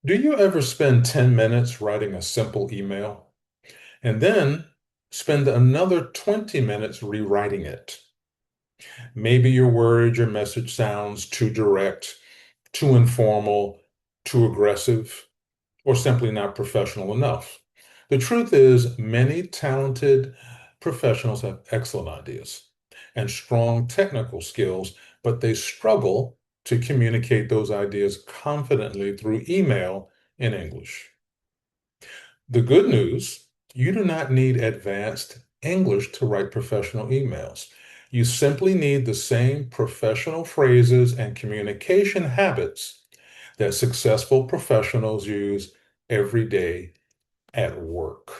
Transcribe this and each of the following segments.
Do you ever spend 10 minutes writing a simple email and then spend another 20 minutes rewriting it? Maybe you're worried your message sounds too direct, too informal, too aggressive, or simply not professional enough. The truth is, many talented professionals have excellent ideas and strong technical skills, but they struggle to communicate those ideas confidently through email in English. The good news, you do not need advanced English to write professional emails. You simply need the same professional phrases and communication habits that successful professionals use every day at work.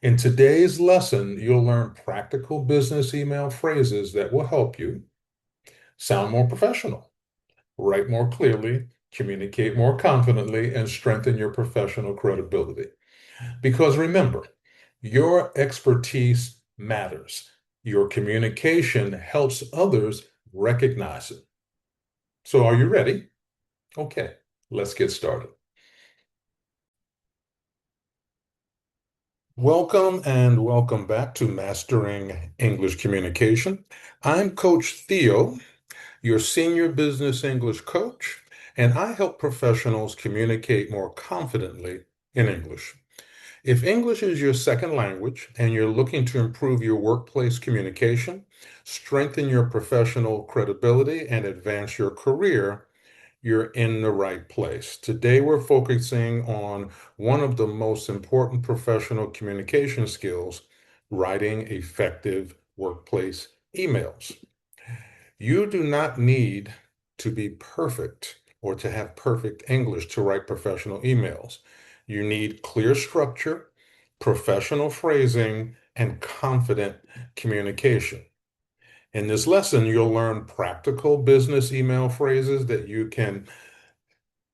In today's lesson, you'll learn practical business email phrases that will help you sound more professional, write more clearly, communicate more confidently, and strengthen your professional credibility. Because remember, your expertise matters. Your communication helps others recognize it. So, are you ready? Okay, let's get started. Welcome and welcome back to Mastering English Communication. I'm Coach Theo, your senior business English coach, and I help professionals communicate more confidently in English. If English is your second language and you're looking to improve your workplace communication, strengthen your professional credibility, and advance your career, you're in the right place. Today, we're focusing on one of the most important professional communication skills, writing effective workplace emails. You do not need to be perfect or to have perfect English to write professional emails. You need clear structure, professional phrasing, and confident communication. In this lesson, you'll learn practical business email phrases that you can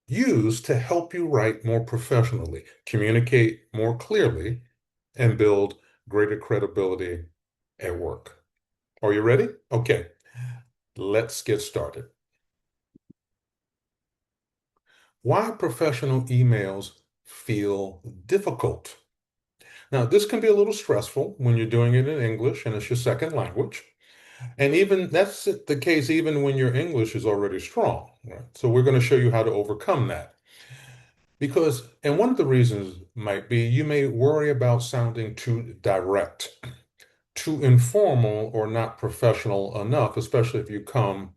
use to help you write more professionally, communicate more clearly, and build greater credibility at work. Are you ready? Okay, let's get started. Why professional emails feel difficult. Now, this can be a little stressful when you're doing it in English and it's your second language. And even that's the case even when your English is already strong, right? So we're going to show you how to overcome that. Because, and one of the reasons might be you may worry about sounding too direct, too informal, or not professional enough, especially if you come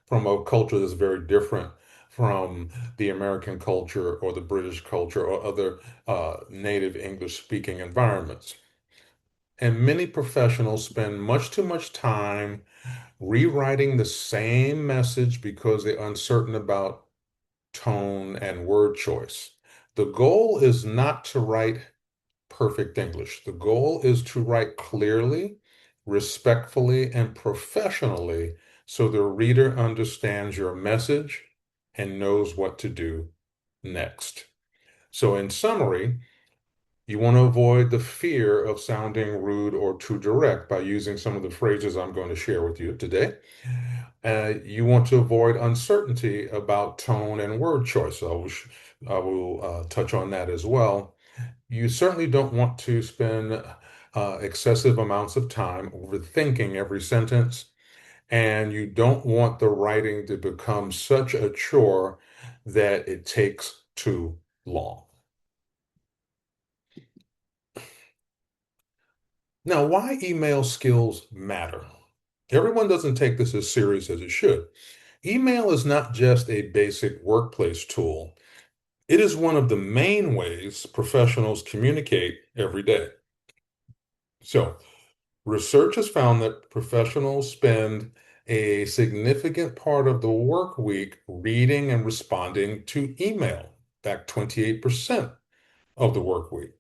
from a culture that's very different from the American culture or the British culture or other native English speaking environments. And many professionals spend much too much time rewriting the same message because they're uncertain about tone and word choice. The goal is not to write perfect English. The goal is to write clearly, respectfully, and professionally so the reader understands your message and knows what to do next. So, in summary, you want to avoid the fear of sounding rude or too direct by using some of the phrases I'm going to share with you today. You want to avoid uncertainty about tone and word choice. I will touch on that as well. You certainly don't want to spend excessive amounts of time overthinking every sentence, and you don't want the writing to become such a chore that it takes too long. Now, why email skills matter? Everyone doesn't take this as serious as it should. Email is not just a basic workplace tool. It is one of the main ways professionals communicate every day. So, research has found that professionals spend a significant part of the work week reading and responding to email, in fact, 28% of the work week.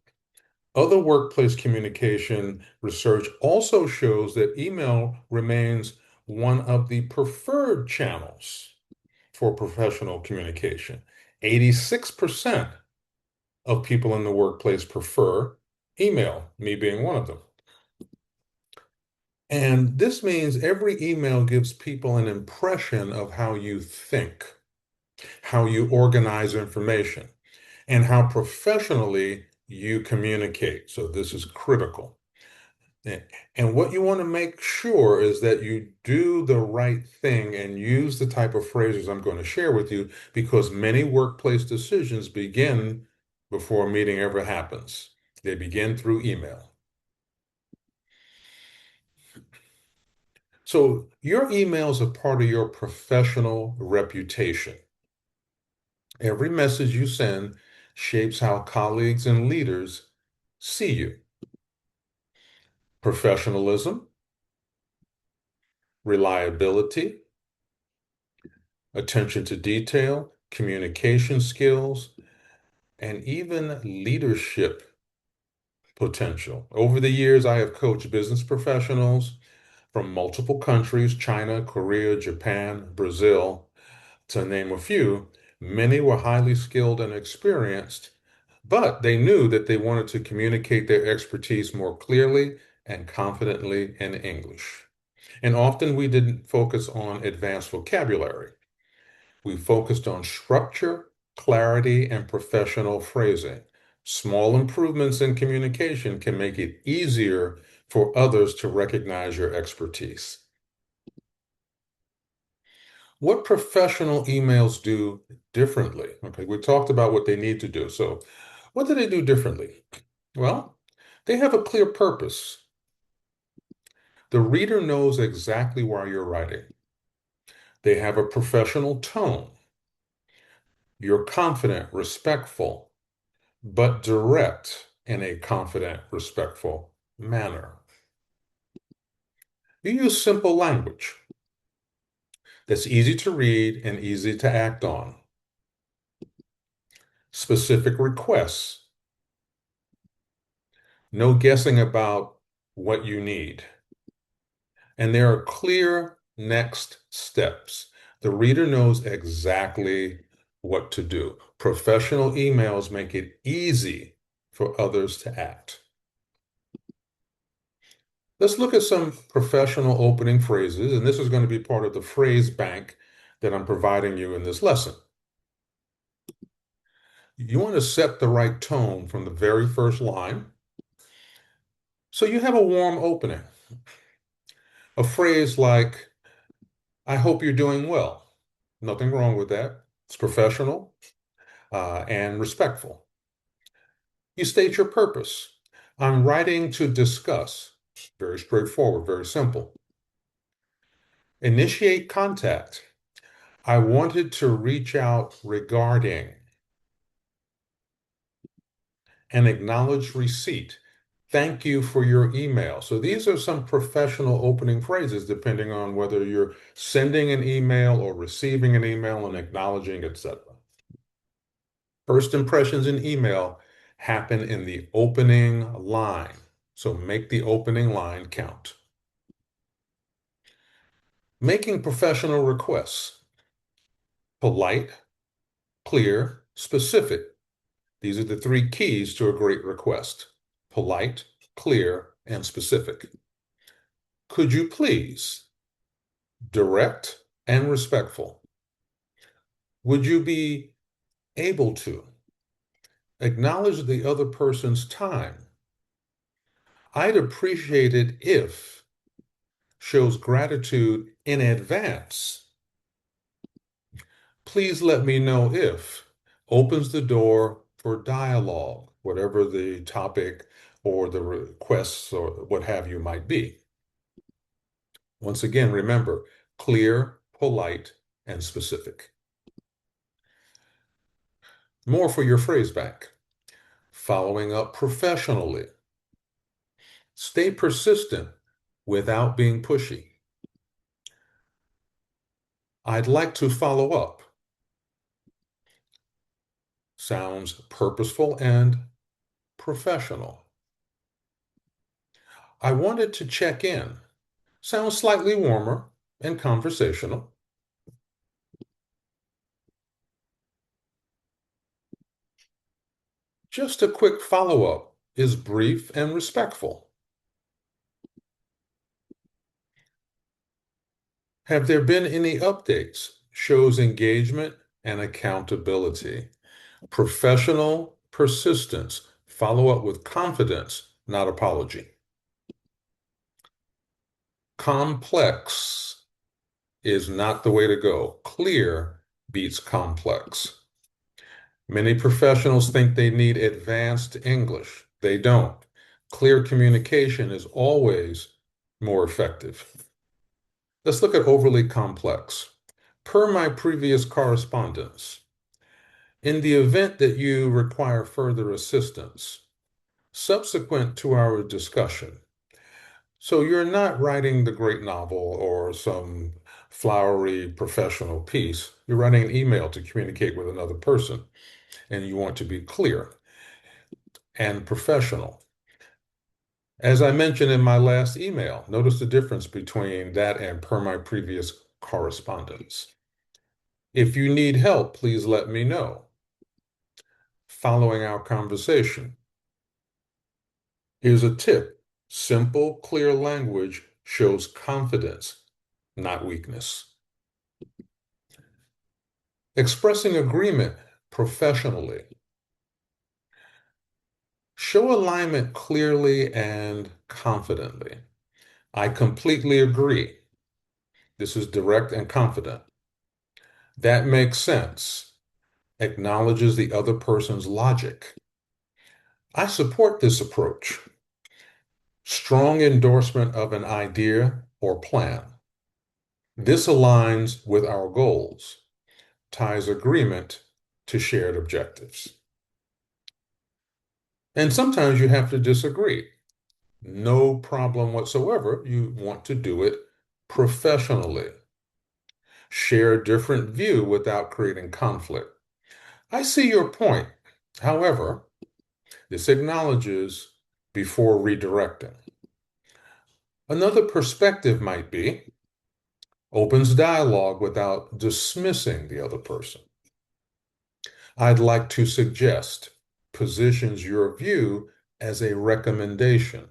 Other workplace communication research also shows that email remains one of the preferred channels for professional communication. 86% of people in the workplace prefer email, me being one of them. And this means every email gives people an impression of how you think. how you organize information, and how professionally you communicate. So this is critical. And what you want to make sure is that you do the right thing and use the type of phrases I'm going to share with you, because many workplace decisions begin before a meeting ever happens. They begin through email. So your emails are part of your professional reputation. Every message you send shapes how colleagues and leaders see you. Professionalism, reliability, attention to detail, communication skills, and even leadership potential. Over the years, I have coached business professionals from multiple countries, China, Korea, Japan, Brazil, to name a few. Many were highly skilled and experienced, but they knew that they wanted to communicate their expertise more clearly and confidently in English. And often we didn't focus on advanced vocabulary. We focused on structure, clarity, and professional phrasing. Small improvements in communication can make it easier for others to recognize your expertise. What professional emails do differently? Okay, we talked about what they need to do. So, what do they do differently? Well, they have a clear purpose. The reader knows exactly why you're writing. They have a professional tone. You're confident, respectful, but direct in a confident, respectful manner. You use simple language that's easy to read and easy to act on. Specific requests. No guessing about what you need. And there are clear next steps. The reader knows exactly what to do. Professional emails make it easy for others to act. Let's look at some professional opening phrases, and this is going to be part of the phrase bank that I'm providing you in this lesson. You want to set the right tone from the very first line. So you have a warm opening. A phrase like, I hope you're doing well. Nothing wrong with that. It's professional and respectful. You state your purpose. I'm writing to discuss. Very straightforward, very simple. Initiate contact. I wanted to reach out regarding. And acknowledge receipt. Thank you for your email. So these are some professional opening phrases, depending on whether you're sending an email or receiving an email and acknowledging, etc. First impressions in email happen in the opening line. So make the opening line count. Making professional requests. Polite, clear, specific. These are the three keys to a great request. Polite, clear, and specific. Could you please? Direct and respectful. Would you be able to? Acknowledge the other person's time. I'd appreciate it if. Shows gratitude in advance. Please let me know if. Opens the door for dialogue, whatever the topic or the requests or what have you might be. Once again, remember, clear, polite, and specific. More for your phrase bank. Following up professionally. Stay persistent without being pushy. I'd like to follow up. Sounds purposeful and professional. I wanted to check in. Sounds slightly warmer and conversational. Just a quick follow-up is brief and respectful. Have there been any updates? Shows engagement and accountability. Professional persistence. Follow up with confidence, not apology. Complex is not the way to go. Clear beats complex. Many professionals think they need advanced English. They don't. Clear communication is always more effective. Let's look at overly complex. Per my previous correspondence, in the event that you require further assistance, subsequent to our discussion, so you're not writing the great novel or some flowery professional piece. You're writing an email to communicate with another person, and you want to be clear and professional. As I mentioned in my last email, notice the difference between that and per my previous correspondence. If you need help, please let me know. Following our conversation, here's a tip. Simple, clear language shows confidence, not weakness. Expressing agreement professionally. Show alignment clearly and confidently. I completely agree. This is direct and confident. That makes sense. Acknowledges the other person's logic. I support this approach. Strong endorsement of an idea or plan. This aligns with our goals, ties agreement to shared objectives. And sometimes you have to disagree. No problem whatsoever. You want to do it professionally. Share a different view without creating conflict. I see your point. However, this acknowledges before redirecting. Another perspective might be opens dialogue without dismissing the other person. I'd like to suggest positions your view as a recommendation.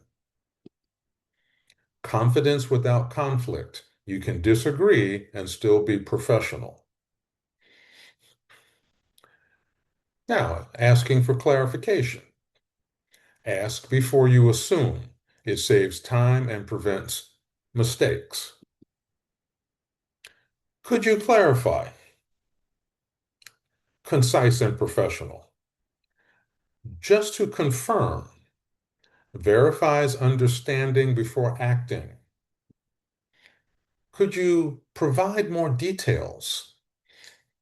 Confidence without conflict. You can disagree and still be professional. Now, asking for clarification. Ask before you assume. It saves time and prevents mistakes. Could you clarify? Concise and professional. Just to confirm, verifies understanding before acting. Could you provide more details?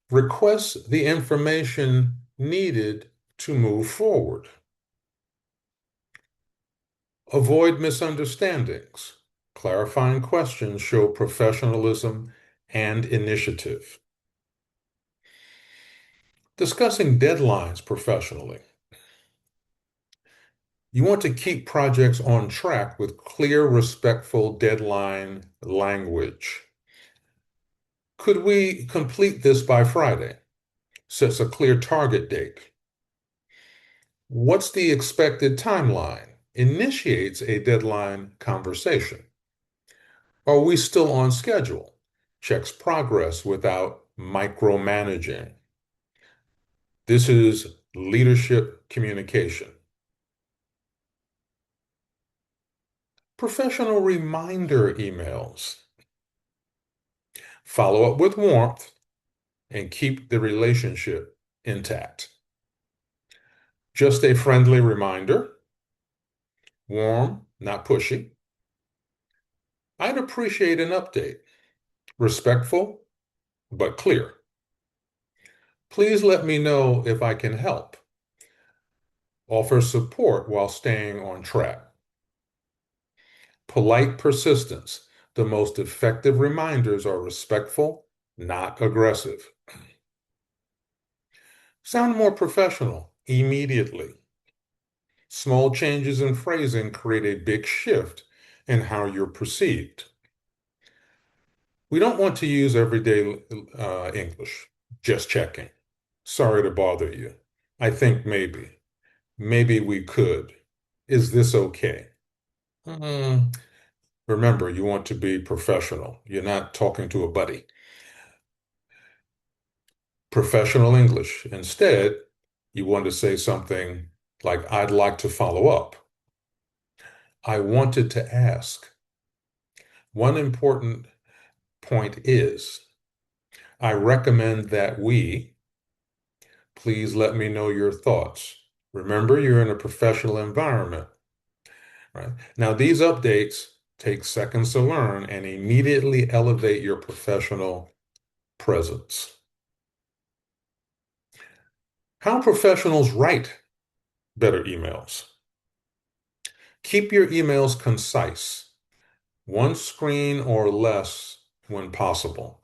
Request the information needed to move forward. Avoid misunderstandings. Clarifying questions show professionalism and initiative. Discussing deadlines professionally. You want to keep projects on track with clear, respectful deadline language. Could we complete this by Friday? Sets a clear target date. What's the expected timeline? Initiates a deadline conversation. Are we still on schedule? Checks progress without micromanaging. This is leadership communication. Professional reminder emails. Follow up with warmth and keep the relationship intact. Just a friendly reminder, warm, not pushy. I'd appreciate an update, respectful, but clear. Please let me know if I can help. Offer support while staying on track. Polite persistence. The most effective reminders are respectful, not aggressive. Sound more professional immediately. Small changes in phrasing create a big shift in how you're perceived. We don't want to use everyday English. Just checking. Sorry to bother you. I think maybe. Maybe we could. Is this okay? Remember, you want to be professional. You're not talking to a buddy. professional English. Instead, you want to say something like, I'd like to follow up. I wanted to ask. One important point is, I recommend that we, please let me know your thoughts. Remember, you're in a professional environment, right? Now, these updates take seconds to learn and immediately elevate your professional presence. How professionals write better emails. Keep your emails concise, one screen or less when possible.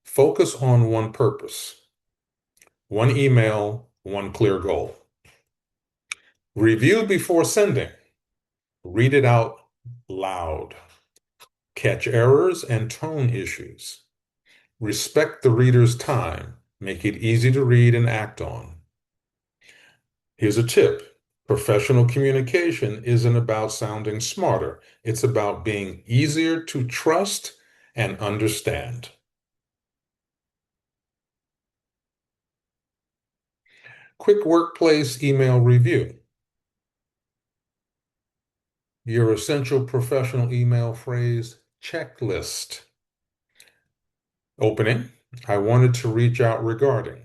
Focus on one purpose, one email, one clear goal. Review before sending. Read it out loud. Catch errors and tone issues. Respect the reader's time. Make it easy to read and act on. Here's a tip. Professional communication isn't about sounding smarter. It's about being easier to trust and understand. Quick workplace email review. Your essential professional email phrase, checklist. Opening, I wanted to reach out regarding.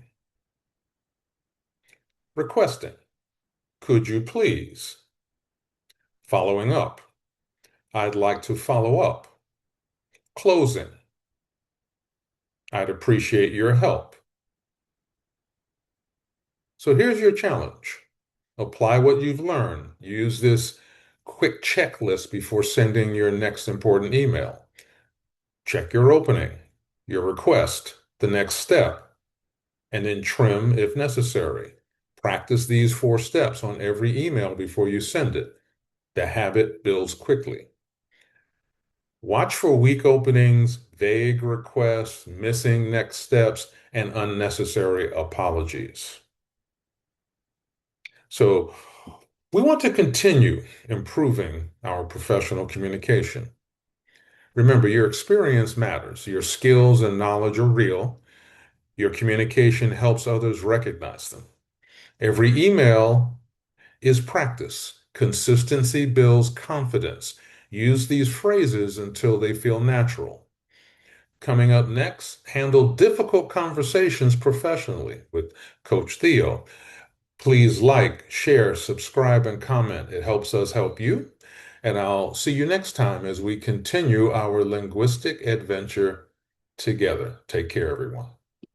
Requesting, could you please? Following up, I'd like to follow up. Closing, I'd appreciate your help. So here's your challenge. Apply what you've learned. Use this quick checklist before sending your next important email. Check your opening, your request, the next step, and then trim if necessary. Practice these 4 steps on every email before you send it. The habit builds quickly. Watch for weak openings, vague requests, missing next steps, and unnecessary apologies. So we want to continue improving our professional communication. Remember, your experience matters. Your skills and knowledge are real. Your communication helps others recognize them. Every email is practice. Consistency builds confidence. Use these phrases until they feel natural. Coming up next, handle difficult conversations professionally with Coach Theo. Please like, share, subscribe, and comment. It helps us help you. And I'll see you next time as we continue our linguistic adventure together. Take care, everyone.